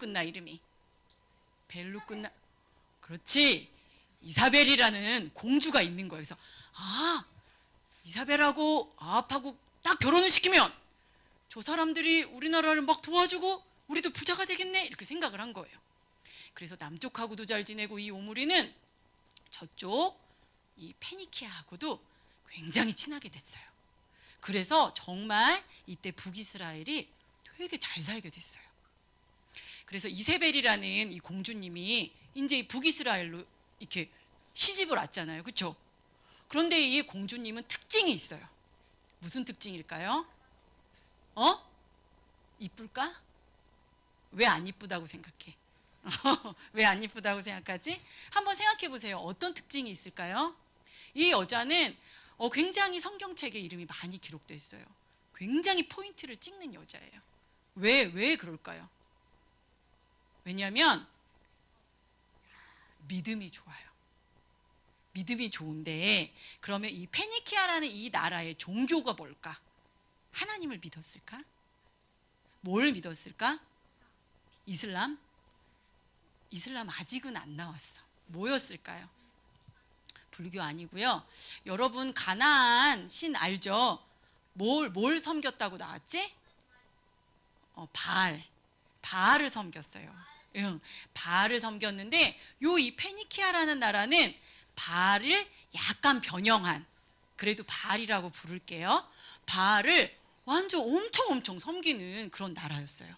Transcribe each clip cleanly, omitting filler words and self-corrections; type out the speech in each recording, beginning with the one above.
끝나 이름이? 벨로 끝나. 그렇지. 이사벨이라는 공주가 있는 거예요. 그래서 이사벨하고 아합하고 딱 결혼을 시키면 저 사람들이 우리나라를 막 도와주고 우리도 부자가 되겠네 이렇게 생각을 한 거예요. 그래서 남쪽하고도 잘 지내고 이 오므리는 저쪽 이 페니키아하고도 굉장히 친하게 됐어요. 그래서 정말 이때 북이스라엘이 되게 잘 살게 됐어요. 그래서 이세벨이라는 이 공주님이 이제 이 북이스라엘로 이렇게 시집을 왔잖아요. 그렇죠? 그런데 이 공주님은 특징이 있어요. 무슨 특징일까요? 이쁠까? 왜 안 이쁘다고 생각해? 왜 안 이쁘다고 생각하지? 한번 생각해 보세요. 어떤 특징이 있을까요? 이 여자는 굉장히 성경책에 이름이 많이 기록되어 있어요. 굉장히 포인트를 찍는 여자예요. 왜 그럴까요? 왜냐하면 믿음이 좋아요. 믿음이 좋은데 그러면 이 페니키아라는 이 나라의 종교가 뭘까? 하나님을 믿었을까? 뭘 믿었을까? 이슬람? 이슬람 아직은 안 나왔어. 뭐였을까요? 불교 아니고요. 여러분 가나안 신 알죠? 뭘 섬겼다고 나왔지? 바알을 섬겼어요. 응, 바알을 섬겼는데 이 페니키아라는 나라는 바알을 약간 변형한, 그래도 바알이라고 부를게요. 바알을 완전 엄청 섬기는 그런 나라였어요.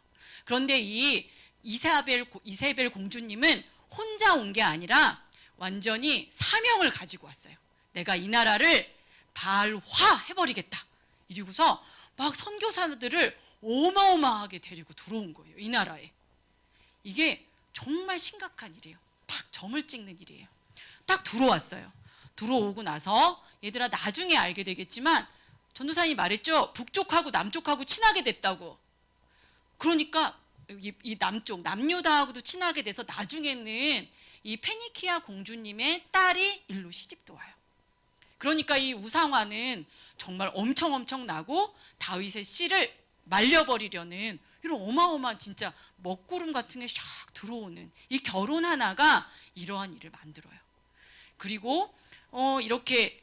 그런데 이 이세벨 공주님은 혼자 온 게 아니라 완전히 사명을 가지고 왔어요. 내가 이 나라를 바알화 해버리겠다. 이러고서 막 선교사들을 어마어마하게 데리고 들어온 거예요. 이 나라에. 이게 정말 심각한 일이에요. 딱 점을 찍는 일이에요. 딱 들어왔어요. 들어오고 나서 얘들아 나중에 알게 되겠지만 전도사님이 말했죠. 북쪽하고 남쪽하고 친하게 됐다고. 그러니까 이 남쪽 남유다하고도 친하게 돼서 나중에는 이 페니키아 공주님의 딸이 일로 시집도 와요. 그러니까 이 우상화는 정말 엄청 나고 다윗의 씨를 말려버리려는 이런 어마어마한 진짜 먹구름 같은 게 샥 들어오는 이 결혼 하나가 이러한 일을 만들어요. 그리고 이렇게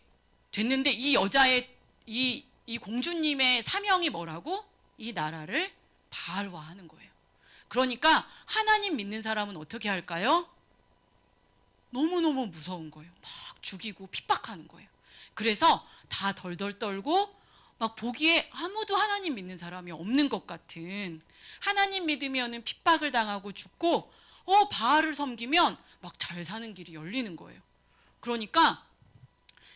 됐는데 이 여자의 이 공주님의 사명이 뭐라고? 이 나라를 바알화하는 거예요. 그러니까 하나님 믿는 사람은 어떻게 할까요? 너무너무 무서운 거예요. 막 죽이고 핍박하는 거예요. 그래서 다 덜덜 떨고 막 보기에 아무도 하나님 믿는 사람이 없는 것 같은, 하나님 믿으면은 핍박을 당하고 죽고 바알을 섬기면 막 잘 사는 길이 열리는 거예요. 그러니까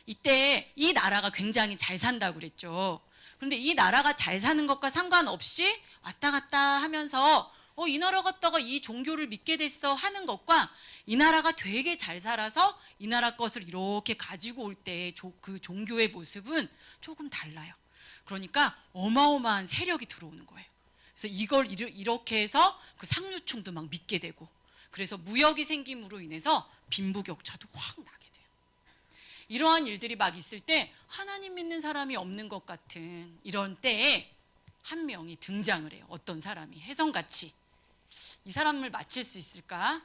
이때 이 나라가 굉장히 잘 산다고 그랬죠. 그런데 이 나라가 잘 사는 것과 상관없이 왔다 갔다 하면서 이 나라 갔다가 이 종교를 믿게 됐어 하는 것과 이 나라가 되게 잘 살아서 이 나라 것을 이렇게 가지고 올 때 그 종교의 모습은 조금 달라요. 그러니까 어마어마한 세력이 들어오는 거예요. 그래서 이걸 이렇게 해서 그 상류층도 막 믿게 되고, 그래서 무역이 생김으로 인해서 빈부격차도 확 나게 돼요. 이러한 일들이 막 있을 때 하나님 믿는 사람이 없는 것 같은 이런 때에 한 명이 등장을 해요. 어떤 사람이 혜성같이. 이 사람을 맞힐 수 있을까?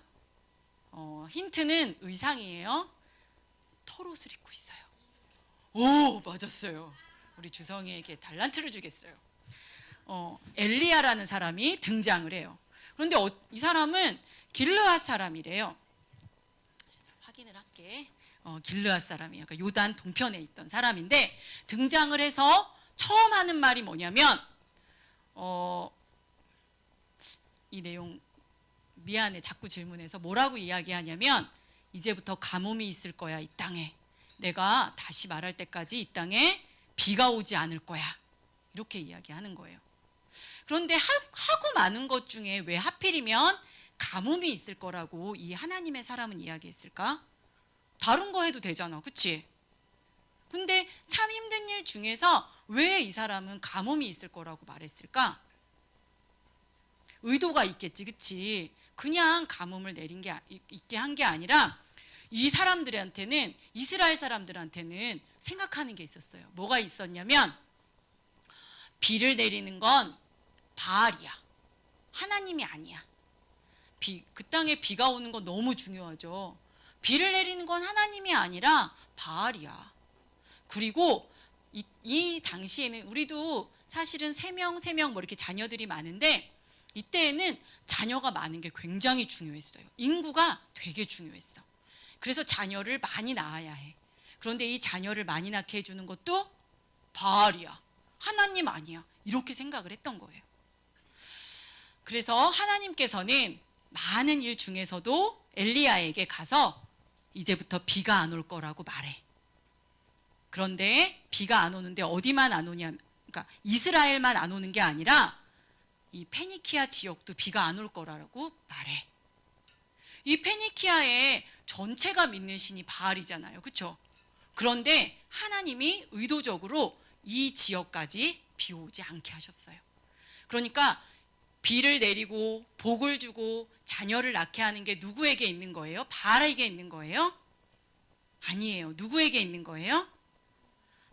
힌트는 의상이에요. 털옷을 입고 있어요. 오, 맞았어요. 우리 주성이에게 달란트를 주겠어요. 엘리야라는 사람이 등장을 해요. 그런데 이 사람은 길르앗 사람이래요. 확인을 할게. 길르앗 사람이에요. 그러니까 요단 동편에 있던 사람인데 등장을 해서 처음 하는 말이 뭐냐면 이 내용 미안해 자꾸 질문해서 뭐라고 이야기하냐면 이제부터 가뭄이 있을 거야 이 땅에. 내가 다시 말할 때까지 이 땅에 비가 오지 않을 거야. 이렇게 이야기하는 거예요. 그런데 하고 많은 것 중에 왜 하필이면 가뭄이 있을 거라고 이 하나님의 사람은 이야기했을까? 다른 거 해도 되잖아. 그치? 근데 참 힘든 일 중에서 왜 이 사람은 가뭄이 있을 거라고 말했을까? 의도가 있겠지. 그치? 그냥 가뭄을 있게 한 게 아니라 이 사람들한테는, 이스라엘 사람들한테는 생각하는 게 있었어요. 뭐가 있었냐면 비를 내리는 건 바알이야. 하나님이 아니야. 그 땅에 비가 오는 건 너무 중요하죠. 비를 내리는 건 하나님이 아니라 바알이야. 그리고 이 당시에는 우리도 사실은 3명 뭐 이렇게 자녀들이 많은데 이때에는 자녀가 많은 게 굉장히 중요했어요. 인구가 되게 중요했어. 그래서 자녀를 많이 낳아야 해. 그런데 이 자녀를 많이 낳게 해주는 것도 바알이야. 하나님 아니야. 이렇게 생각을 했던 거예요. 그래서 하나님께서는 많은 일 중에서도 엘리야에게 가서 이제부터 비가 안 올 거라고 말해. 그런데 비가 안 오는데 어디만 안 오냐, 그러니까 이스라엘만 안 오는 게 아니라 이 페니키아 지역도 비가 안 올 거라고 말해. 이 페니키아의 전체가 믿는 신이 바알이잖아요. 그렇죠? 그런데 하나님이 의도적으로 이 지역까지 비 오지 않게 하셨어요. 그러니까 비를 내리고 복을 주고 자녀를 낳게 하는 게 누구에게 있는 거예요? 바알에게 있는 거예요? 아니에요. 누구에게 있는 거예요?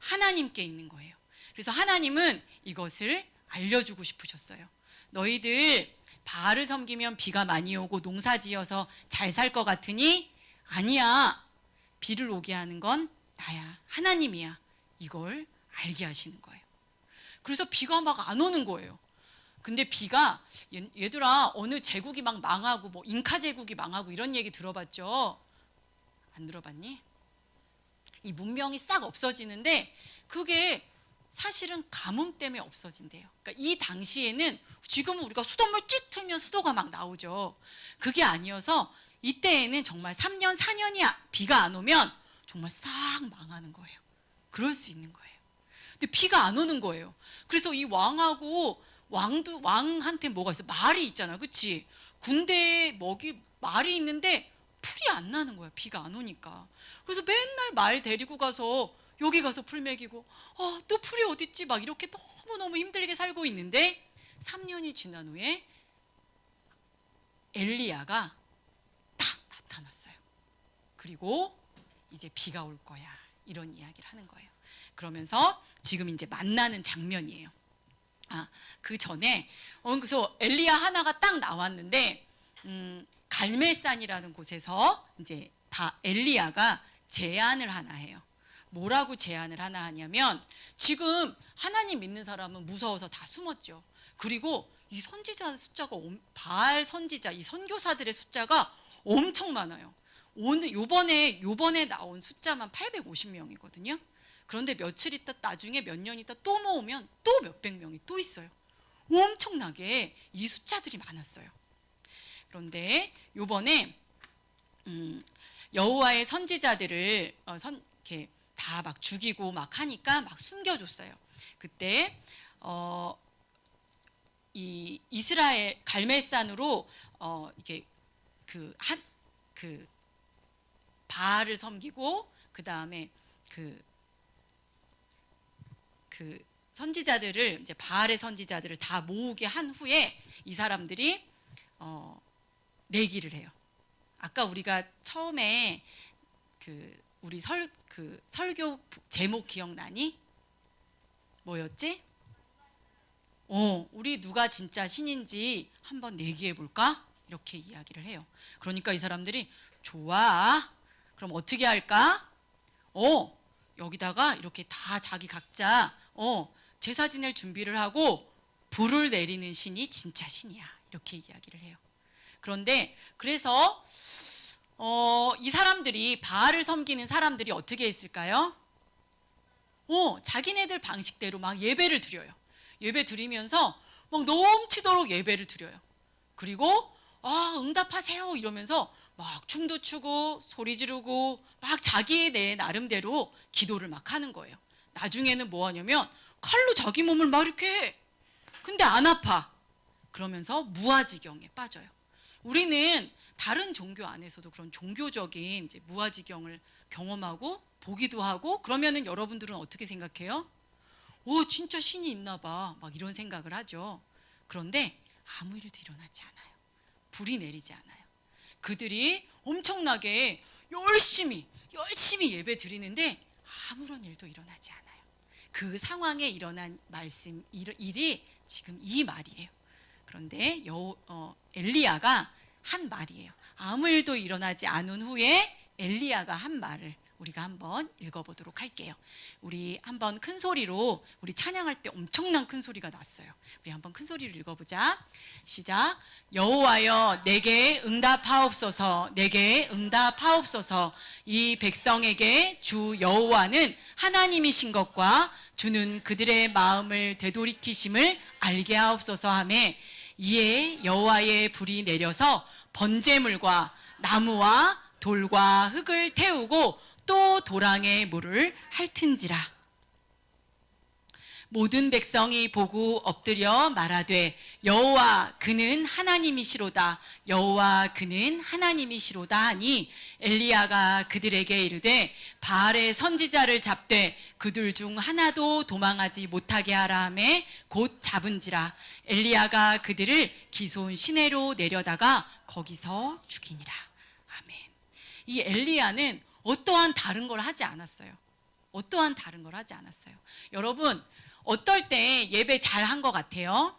하나님께 있는 거예요. 그래서 하나님은 이것을 알려주고 싶으셨어요. 너희들 바알을 섬기면 비가 많이 오고 농사 지어서 잘 살 것 같으니 아니야. 비를 오게 하는 건 나야. 하나님이야. 이걸 알게 하시는 거예요. 그래서 비가 막 안 오는 거예요. 근데 비가, 얘들아, 어느 제국이 막 망하고 뭐 잉카 제국이 망하고 이런 얘기 들어봤죠? 안 들어봤니? 이 문명이 싹 없어지는데 그게 사실은 가뭄 때문에 없어진대요. 그러니까 이 당시에는 지금은 우리가 수돗물 쭉 틀면 수도가 막 나오죠. 그게 아니어서 이때에는 정말 3년, 4년이 비가 안 오면 정말 싹 망하는 거예요. 그럴 수 있는 거예요. 근데 비가 안 오는 거예요. 그래서 이 왕한테 뭐가 있어? 말이 있잖아. 그치? 군대에 말이 있는데 풀이 안 나는 거야. 비가 안 오니까. 그래서 맨날 말 데리고 가서 여기 가서 풀 먹이고 또 풀이 어딨지? 막 이렇게 너무너무 힘들게 살고 있는데 3년이 지난 후에 엘리야가 딱 나타났어요. 그리고 이제 비가 올 거야. 이런 이야기를 하는 거예요. 그러면서 지금 이제 만나는 장면이에요. 그 전에 그래서 엘리야 하나가 딱 나왔는데 갈멜산이라는 곳에서 이제 다 엘리야가 제안을 하나 해요. 뭐라고 제안을 하나 하냐면 지금 하나님 믿는 사람은 무서워서 다 숨었죠. 그리고 이 선지자 숫자가 바알 선지자 이 선교사들의 숫자가 엄청 많아요. 요번에 나온 숫자만 850명이거든요. 그런데 며칠 있다 나중에 몇 년 있다 또 모으면 또 몇백 명이 또 있어요. 엄청나게 이 숫자들이 많았어요. 그런데 요번에 여호와의 선지자들을 이렇게 다 막 죽이고 막 하니까 막 숨겨줬어요. 그때 이 이스라엘 갈멜산으로 이게 그 바알을 섬기고 그 다음에 그 선지자들을 이제 바알의 선지자들을 다 모으게 한 후에 이 사람들이 내기를 해요. 아까 우리가 처음에 우리 설교 제목 기억나니? 뭐였지? 우리 누가 진짜 신인지 한번 내기해 볼까? 이렇게 이야기를 해요. 그러니까 이 사람들이 좋아. 그럼 어떻게 할까? 여기다가 이렇게 다 자기 각자 제사 지낼 준비를 하고 불을 내리는 신이 진짜 신이야. 이렇게 이야기를 해요. 그런데 그래서 이 사람들이 바알을 섬기는 사람들이 어떻게 했을까요? 자기네들 방식대로 막 예배를 드려요. 예배 드리면서 막 넘치도록 예배를 드려요. 그리고 응답하세요 이러면서 막 춤도 추고 소리 지르고 막 자기 나름대로 기도를 막 하는 거예요. 나중에는 뭐 하냐면 칼로 자기 몸을 막 이렇게 해. 근데 안 아파. 그러면서 무아지경에 빠져요. 우리는 다른 종교 안에서도 그런 종교적인 이제 무아지경을 경험하고 보기도 하고 그러면은 여러분들은 어떻게 생각해요? 진짜 신이 있나 봐. 막 이런 생각을 하죠. 그런데 아무 일도 일어나지 않아요. 불이 내리지 않아요. 그들이 엄청나게 열심히 예배 드리는데 아무런 일도 일어나지 않아요. 그 상황에 일어난 일이 지금 이 말이에요. 그런데 엘리야가 한 말이에요. 아무 일도 일어나지 않은 후에 엘리야가 한 말을 우리가 한번 읽어보도록 할게요. 우리 한번 큰 소리로, 우리 찬양할 때 엄청난 큰 소리가 났어요. 우리 한번 큰 소리로 읽어보자. 시작. 여호와여 내게 응답하옵소서. 내게 응답하옵소서. 이 백성에게 주 여호와는 하나님이신 것과 주는 그들의 마음을 되돌이키심을 알게 하옵소서 하매 이에 여호와의 불이 내려서 번제물과 나무와 돌과 흙을 태우고 또 도랑에 물을 핥은지라. 모든 백성이 보고 엎드려 말하되 여호와 그는 하나님이시로다. 여호와 그는 하나님이시로다 하니 엘리야가 그들에게 이르되 바알의 선지자를 잡되 그들 중 하나도 도망하지 못하게 하라 하매 곧 잡은지라. 엘리야가 그들을 기손 시내로 내려다가 거기서 죽이니라. 아멘. 이 엘리야는 어떠한 다른 걸 하지 않았어요. 어떠한 다른 걸 하지 않았어요. 여러분, 어떨 때 예배 잘 한 것 같아요?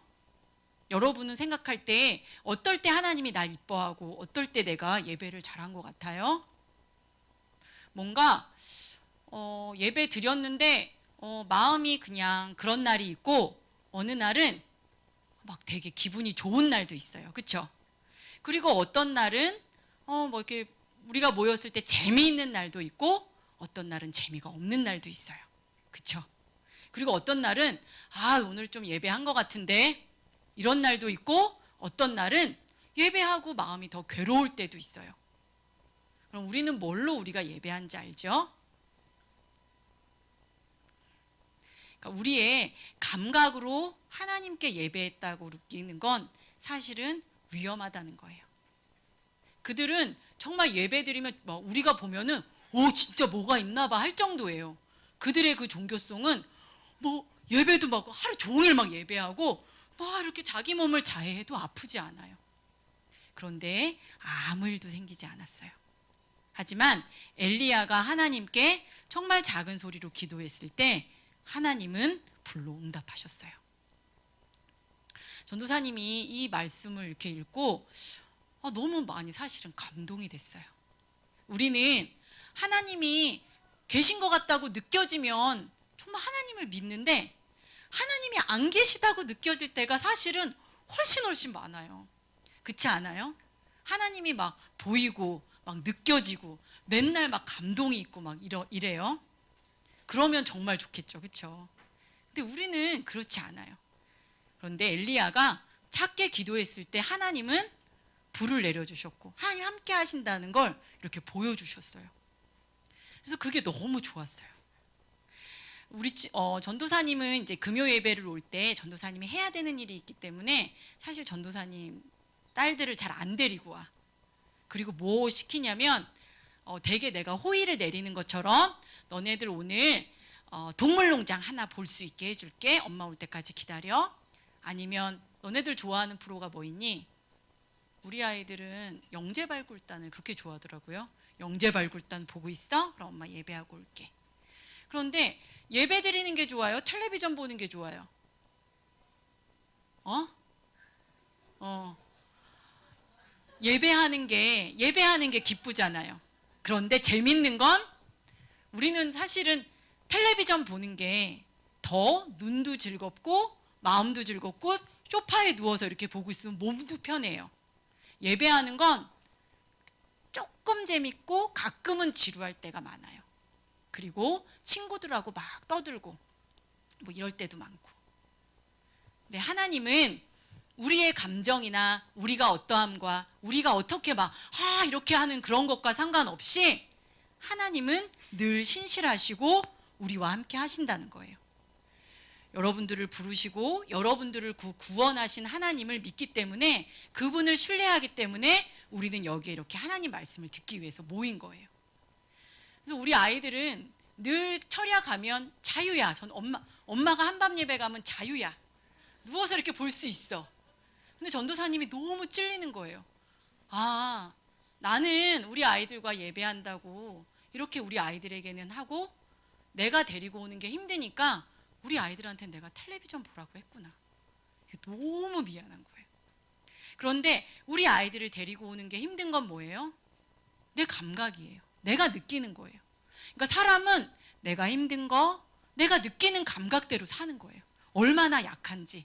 여러분은 생각할 때 어떨 때 하나님이 날 이뻐하고 어떨 때 내가 예배를 잘한 것 같아요? 뭔가 예배 드렸는데 마음이 그냥 그런 날이 있고 어느 날은 막 되게 기분이 좋은 날도 있어요. 그렇죠? 그리고 어떤 날은 뭐 이렇게 우리가 모였을 때 재미있는 날도 있고 어떤 날은 재미가 없는 날도 있어요. 그렇죠? 그리고 어떤 날은 오늘 좀 예배한 것 같은데 이런 날도 있고 어떤 날은 예배하고 마음이 더 괴로울 때도 있어요. 그럼 우리는 뭘로 우리가 예배한지 알죠? 그러니까 우리의 감각으로 하나님께 예배했다고 느끼는 건 사실은 위험하다는 거예요. 그들은 정말 예배 드리면 우리가 보면은 진짜 뭐가 있나 봐 할 정도예요. 그들의 그 종교성은 예배도 막 하루 종일 막 예배하고 막 이렇게 자기 몸을 자해해도 아프지 않아요. 그런데 아무 일도 생기지 않았어요. 하지만 엘리야가 하나님께 정말 작은 소리로 기도했을 때 하나님은 불로 응답하셨어요. 전도사님이 이 말씀을 이렇게 읽고 너무 많이 사실은 감동이 됐어요. 우리는 하나님이 계신 것 같다고 느껴지면 정말 하나님을 믿는데 하나님이 안 계시다고 느껴질 때가 사실은 훨씬 많아요. 그렇지 않아요? 하나님이 막 보이고 막 느껴지고 맨날 막 감동이 있고 막 이래요. 그러면 정말 좋겠죠. 그렇죠? 근데 우리는 그렇지 않아요. 그런데 엘리야가 작게 기도했을 때 하나님은 불을 내려주셨고 하나님 함께 하신다는 걸 이렇게 보여주셨어요. 그래서 그게 너무 좋았어요. 우리 전도사님은 이제 금요 예배를 올 때 전도사님이 해야 되는 일이 있기 때문에 사실 전도사님 딸들을 잘 안 데리고 와. 그리고 뭐 시키냐면 되게 내가 호의를 내리는 것처럼 너네들 오늘 동물농장 하나 볼 수 있게 해줄게. 엄마 올 때까지 기다려. 아니면 너네들 좋아하는 프로가 뭐 있니? 우리 아이들은 영재발굴단을 그렇게 좋아하더라고요. 영재발굴단 보고 있어? 그럼 엄마 예배하고 올게. 그런데 예배 드리는 게 좋아요? 텔레비전 보는 게 좋아요? 예배하는 게 기쁘잖아요. 그런데 재밌는 건 우리는 사실은 텔레비전 보는 게 더 눈도 즐겁고 마음도 즐겁고 소파에 누워서 이렇게 보고 있으면 몸도 편해요. 예배하는 건 조금 재밌고 가끔은 지루할 때가 많아요. 그리고 친구들하고 막 떠들고 뭐 이럴 때도 많고. 근데 하나님은 우리의 감정이나 우리가 어떠함과 우리가 어떻게 막 이렇게 하는 그런 것과 상관없이 하나님은 늘 신실하시고 우리와 함께 하신다는 거예요. 여러분들을 부르시고 여러분들을 구원하신 하나님을 믿기 때문에 그분을 신뢰하기 때문에 우리는 여기에 이렇게 하나님 말씀을 듣기 위해서 모인 거예요. 그래서 우리 아이들은 늘 철야 가면 자유야. 전 엄마가 한밤 예배 가면 자유야. 누워서 이렇게 볼 수 있어. 근데 전도사님이 너무 찔리는 거예요. 나는 우리 아이들과 예배한다고 이렇게 우리 아이들에게는 하고 내가 데리고 오는 게 힘드니까 우리 아이들한테 내가 텔레비전 보라고 했구나. 너무 미안한 거예요. 그런데 우리 아이들을 데리고 오는 게 힘든 건 뭐예요? 내 감각이에요. 내가 느끼는 거예요. 그러니까 사람은 내가 힘든 거, 내가 느끼는 감각대로 사는 거예요. 얼마나 약한지.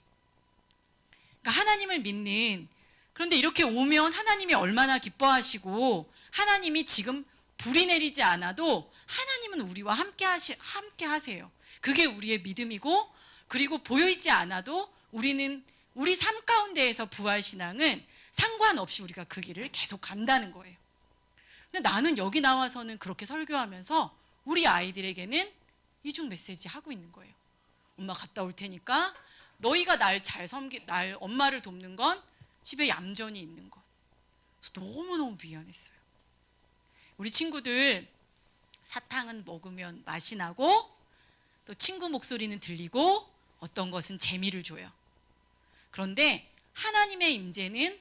그러니까 하나님을 믿는, 그런데 이렇게 오면 하나님이 얼마나 기뻐하시고, 하나님이 지금 불이 내리지 않아도 하나님은 우리와 함께 하세요. 그게 우리의 믿음이고, 그리고 보이지 않아도 우리는 우리 삶 가운데에서 부활신앙은 상관없이 우리가 그 길을 계속 간다는 거예요. 근데 나는 여기 나와서는 그렇게 설교하면서 우리 아이들에게는 이중 메시지 하고 있는 거예요. 엄마 갔다 올 테니까 너희가 날 엄마를 돕는 건 집에 얌전히 있는 것. 너무너무 미안했어요. 우리 친구들 사탕은 먹으면 맛이 나고, 또 친구 목소리는 들리고, 어떤 것은 재미를 줘요. 그런데 하나님의 임재는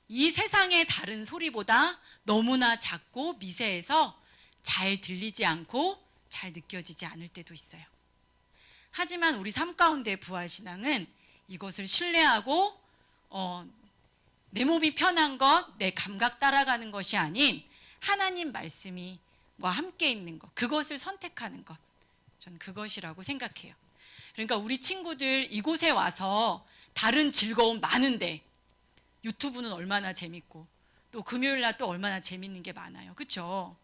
이 세상의 다른 소리보다 너무나 작고 미세해서 잘 들리지 않고 잘 느껴지지 않을 때도 있어요. 하지만 우리 삶 가운데 부활신앙은 이것을 신뢰하고 내 몸이 편한 것, 내 감각 따라가는 것이 아닌 하나님 말씀이 와 함께 있는 것, 그것을 선택하는 것, 저는 그것이라고 생각해요. 그러니까 우리 친구들 이곳에 와서 다른 즐거움 많은데 유튜브는 얼마나 재밌고, 또 금요일 날 또 얼마나 재밌는 게 많아요. 그렇죠?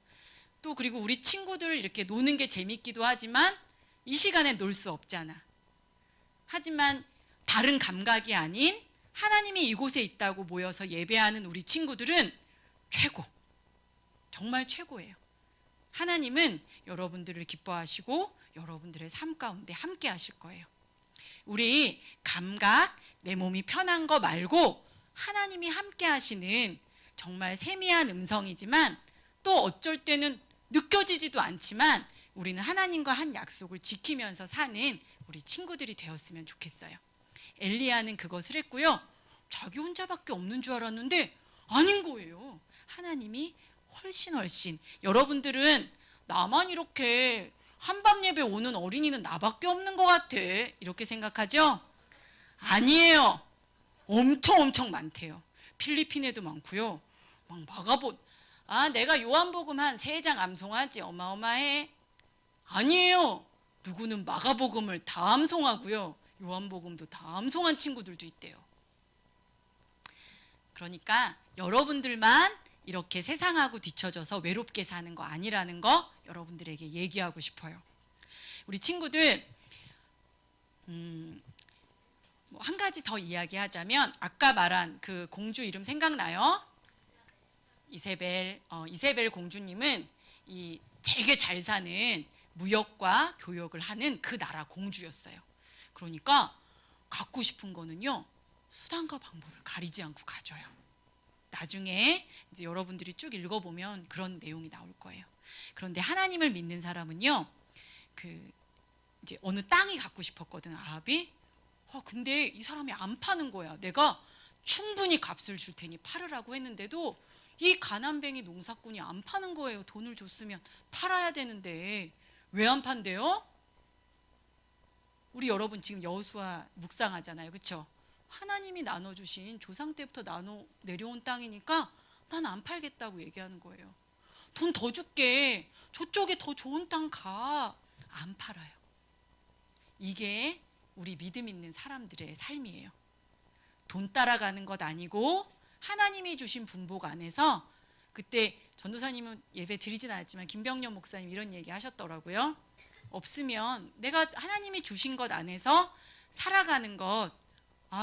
또 그리고 우리 친구들 이렇게 노는 게 재밌기도 하지만 이 시간에 놀 수 없잖아. 하지만 다른 감각이 아닌 하나님이 이곳에 있다고 모여서 예배하는 우리 친구들은 최고, 정말 최고예요. 하나님은 여러분들을 기뻐하시고 여러분들의 삶 가운데 함께 하실 거예요. 우리 감각, 내 몸이 편한 거 말고 하나님이 함께 하시는 정말 세미한 음성이지만, 또 어쩔 때는 느껴지지도 않지만 우리는 하나님과 한 약속을 지키면서 사는 우리 친구들이 되었으면 좋겠어요. 엘리야는 그것을 했고요. 자기 혼자밖에 없는 줄 알았는데 아닌 거예요. 하나님이 훨씬. 여러분들은 나만 이렇게 한밤 예배 오는 어린이는 나밖에 없는 것 같아, 이렇게 생각하죠? 아니에요. 엄청 많대요. 필리핀에도 많고요. 막 내가 요한복음 한 3장 암송하지, 어마어마해. 아니에요. 누구는 마가복음을 다 암송하고요. 요한복음도 다 암송한 친구들도 있대요. 그러니까 여러분들만 이렇게 세상하고 뒤처져서 외롭게 사는 거 아니라는 거 여러분들에게 얘기하고 싶어요. 우리 친구들 한 가지 더 이야기하자면, 아까 말한 그 공주 이름 생각나요? 이세벨 공주님은 이 되게 잘 사는 무역과 교역을 하는 그 나라 공주였어요. 그러니까 갖고 싶은 거는요, 수단과 방법을 가리지 않고 가져요. 나중에 이제 여러분들이 쭉 읽어보면 그런 내용이 나올 거예요. 그런데 하나님을 믿는 사람은요, 이제 어느 땅이 갖고 싶었거든, 아합이. 근데 이 사람이 안 파는 거야. 내가 충분히 값을 줄 테니 팔으라고 했는데도 이 가난뱅이 농사꾼이 안 파는 거예요. 돈을 줬으면 팔아야 되는데 왜 안 판대요? 우리 여러분 지금 여호수아 묵상하잖아요, 그렇죠? 하나님이 나눠주신 조상 때부터 내려온 땅이니까 난 안 팔겠다고 얘기하는 거예요. 돈 더 줄게, 저쪽에 더 좋은 땅 가. 안 팔아요. 이게 우리 믿음 있는 사람들의 삶이에요. 돈 따라가는 것 아니고 하나님이 주신 분복 안에서, 그때 전도사님은 예배 드리진 않았지만 김병년 목사님 이런 얘기 하셨더라고요. 없으면 내가 하나님이 주신 것 안에서 살아가는 것,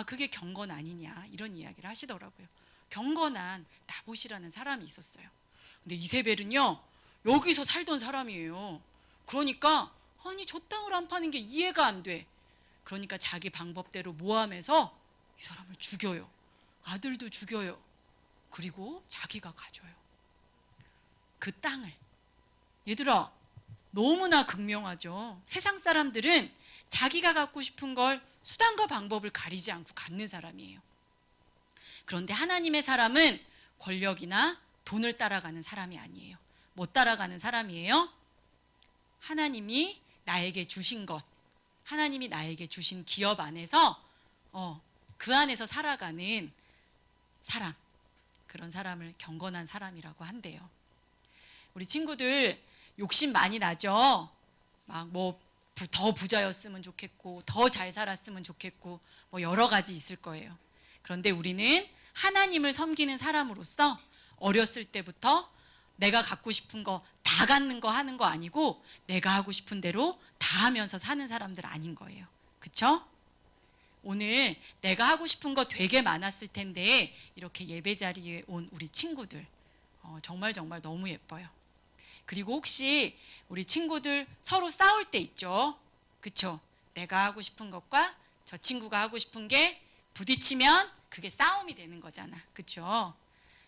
그게 경건 아니냐, 이런 이야기를 하시더라고요. 경건한 나봇이라는 사람이 있었어요. 근데 이세벨은요, 여기서 살던 사람이에요. 그러니까 아니 저 땅을 안 파는 게 이해가 안 돼. 그러니까 자기 방법대로 모함해서 이 사람을 죽여요. 아들도 죽여요. 그리고 자기가 가져요. 그 땅을. 얘들아, 너무나 극명하죠. 세상 사람들은 자기가 갖고 싶은 걸 수단과 방법을 가리지 않고 갖는 사람이에요. 그런데 하나님의 사람은 권력이나 돈을 따라가는 사람이 아니에요. 뭐 따라가는 사람이에요? 하나님이 나에게 주신 것, 하나님이 나에게 주신 기업 안에서 그 안에서 살아가는 사람, 그런 사람을 경건한 사람이라고 한대요. 우리 친구들 욕심 많이 나죠? 막 뭐 더 부자였으면 좋겠고 더 잘 살았으면 좋겠고 뭐 여러 가지 있을 거예요. 그런데 우리는 하나님을 섬기는 사람으로서 어렸을 때부터 내가 갖고 싶은 거 다 갖는 거 하는 거 아니고 내가 하고 싶은 대로 다 하면서 사는 사람들 아닌 거예요. 그쵸? 오늘 내가 하고 싶은 거 되게 많았을 텐데 이렇게 예배 자리에 온 우리 친구들 정말 정말 너무 예뻐요. 그리고 혹시 우리 친구들 서로 싸울 때 있죠? 그쵸? 내가 하고 싶은 것과 저 친구가 하고 싶은 게 부딪히면 그게 싸움이 되는 거잖아. 그쵸?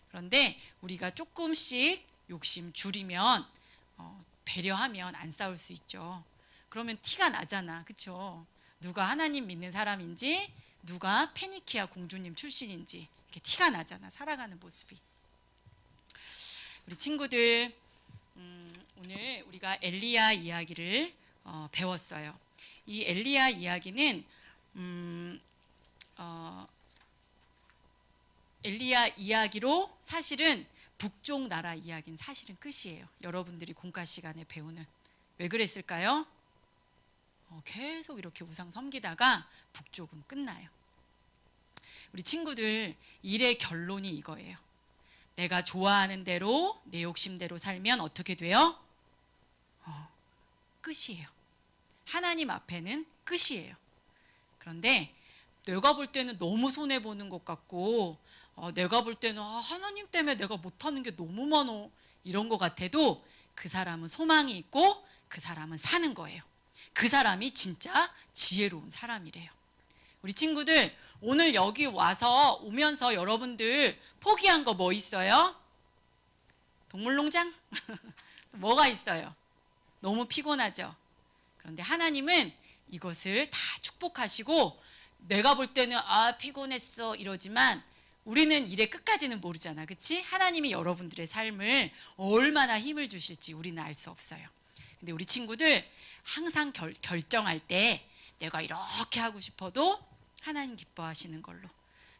그런데 우리가 조금씩 욕심 줄이면 배려하면 안 싸울 수 있죠. 그러면 티가 나잖아. 그쵸? 누가 하나님 믿는 사람인지 누가 페니키아 공주님 출신인지 이렇게 티가 나잖아. 살아가는 모습이. 우리 친구들 오늘 우리가 엘리야 이야기를 배웠어요. 이 엘리야 이야기는 엘리야 이야기로 사실은 북쪽 나라 이야기는 사실은 끝이에요. 여러분들이 공과 시간에 배우는. 왜 그랬을까요? 계속 이렇게 우상 섬기다가 북쪽은 끝나요. 우리 친구들 일의 결론이 이거예요. 내가 좋아하는 대로 내 욕심대로 살면 어떻게 돼요? 끝이에요. 하나님 앞에는 끝이에요. 그런데 내가 볼 때는 너무 손해보는 것 같고 내가 볼 때는 하나님 때문에 내가 못하는 게 너무 많어 이런 것 같아도 그 사람은 소망이 있고 그 사람은 사는 거예요. 그 사람이 진짜 지혜로운 사람이래요. 우리 친구들 오늘 여기 와서 오면서 여러분들 포기한 거 뭐 있어요? 동물농장? 뭐가 있어요? 너무 피곤하죠? 그런데 하나님은 이것을 다 축복하시고 내가 볼 때는 피곤했어 이러지만 우리는 일의 끝까지는 모르잖아. 그치? 하나님이 여러분들의 삶을 얼마나 힘을 주실지 우리는 알 수 없어요. 근데 우리 친구들 항상 결정할 때 내가 이렇게 하고 싶어도 하나님 기뻐하시는 걸로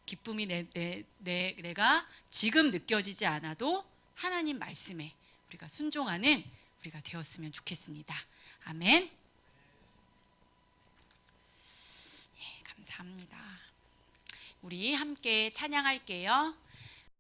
기쁨이 내가 지금 느껴지지 않아도 하나님 말씀에 우리가 순종하는 우리가 되었으면 좋겠습니다. 아멘. 예, 감사합니다. 우리 함께 찬양할게요.